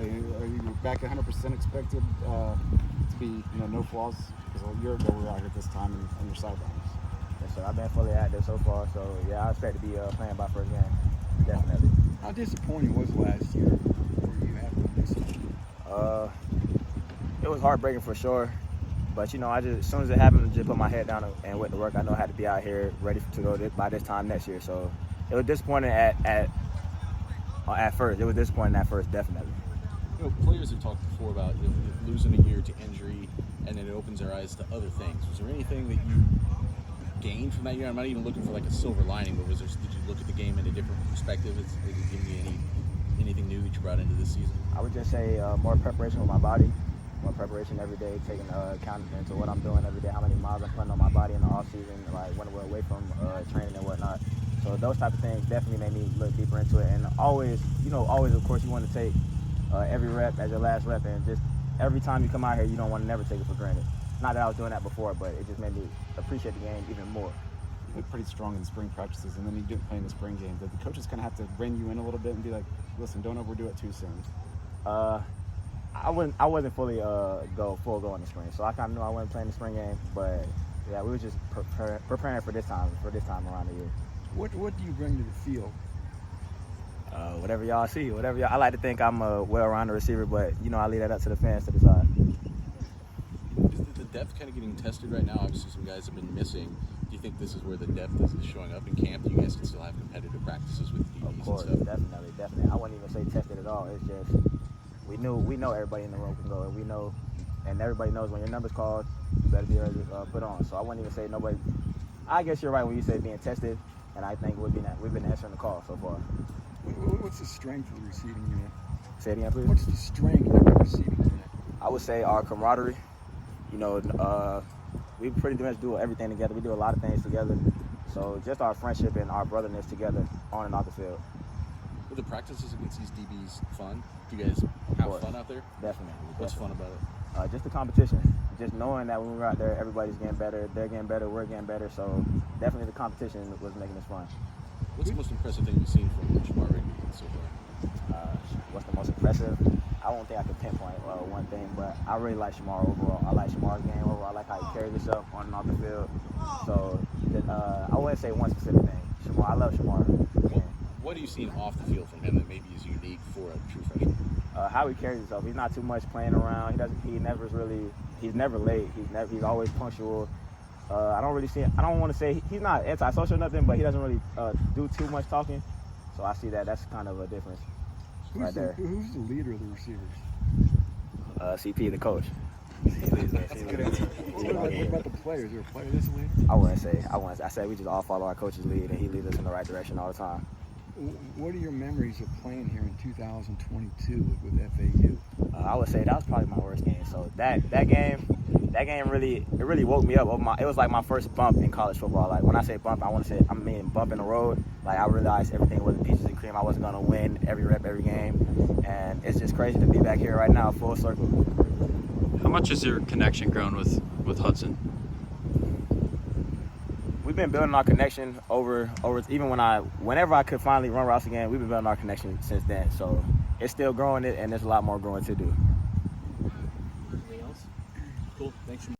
Are you back 100% expected to be no flaws? Because a year ago we were out here at this time and your sidelines. Yes, sir. I've been fully active so far, so yeah, I expect to be playing by first game, definitely. How disappointing was last year for you after this? It was heartbreaking for sure, but I just as soon as it happened, I just put my head down and went to work. I know I had to be out here ready to go by this time next year. So it was disappointing at first. It was disappointing at first, definitely. Players have talked before about losing a year to injury, and then it opens their eyes to other things. Was there anything that you gained from that year? I'm not even looking for like a silver lining, but did you look at the game in a different perspective? Is it giving you anything new that you brought into this season? I would just say more preparation with my body, more preparation every day, taking account into what I'm doing every day, how many miles I'm putting on my body in the off season, like when we're away from training and whatnot. So those type of things definitely made me look deeper into it. And always, of course, you want to take every rep as your last rep, and just every time you come out here, you don't want to never take it for granted. Not that I was doing that before, but it just made me appreciate the game even more. You look pretty strong in spring practices, and then you didn't play in the spring game. Did the coaches kind of have to rein you in a little bit and be like, listen, don't overdo it too soon? I wasn't fully full go in the spring, so I kind of knew I wasn't playing the spring game, but yeah, we were just preparing for this time around the year. What do you bring to the field? Whatever y'all see, I like to think I'm a well-rounded receiver, but I leave that up to the fans to decide. Is the depth kind of getting tested right now? Obviously, some guys have been missing. Do you think this is where the depth is showing up in camp? You guys can still have competitive practices with DBs Of course, and stuff? definitely. I wouldn't even say tested at all. It's just we know everybody in the room can go, and we know, and everybody knows when your number's called, you better be ready to put on. So I wouldn't even say nobody. I guess you're right when you say being tested, and I think we've been answering the call so far. What's the strength of the receiving unit? Say it again, please. What's the strength of the receiving unit? I would say our camaraderie. We pretty much do everything together. We do a lot of things together. So just our friendship and our brotherness together on and off the field. Were the practices against these DBs fun? Do you guys have fun out there? Definitely. What's fun about it? Just the competition. Just knowing that when we're out there, everybody's getting better. They're getting better. We're getting better. So definitely the competition was making us fun. What's the most impressive thing you've seen from Jahmal Edrine so far? What's the most impressive? I don't think I could pinpoint one thing, but I really like Jahmal overall. I like Jahmal's game overall. I like how he carries himself on and off the field. So I wouldn't say one specific thing. I love Jahmal. What are you seeing off the field from him that maybe is unique for a true freshman? How he carries himself. He's not too much playing around. He's never late. He's always punctual. I don't want to say he's not antisocial or nothing, but he doesn't really do too much talking. So I see that's kind of a difference right there. Who's the leader of the receivers? CP, the coach. That's a good answer. What about the players? Is there a player that's the leader? I wouldn't say. I said we just all follow our coach's lead, and he leads us in the right direction all the time. What are your memories of playing here in 2022 with FAU? I would say that was probably my worst game. So that game really woke me up. It was like my first bump in college football. Like when I say bump, I mean bump in the road. Like I realized everything wasn't peaches and cream. I wasn't gonna win every rep, every game, and it's just crazy to be back here right now, full circle. How much has your connection grown with Hudson? We've been building our connection over even whenever I could finally run routes again. We've been building our connection since then. So it's still growing, and there's a lot more growing to do.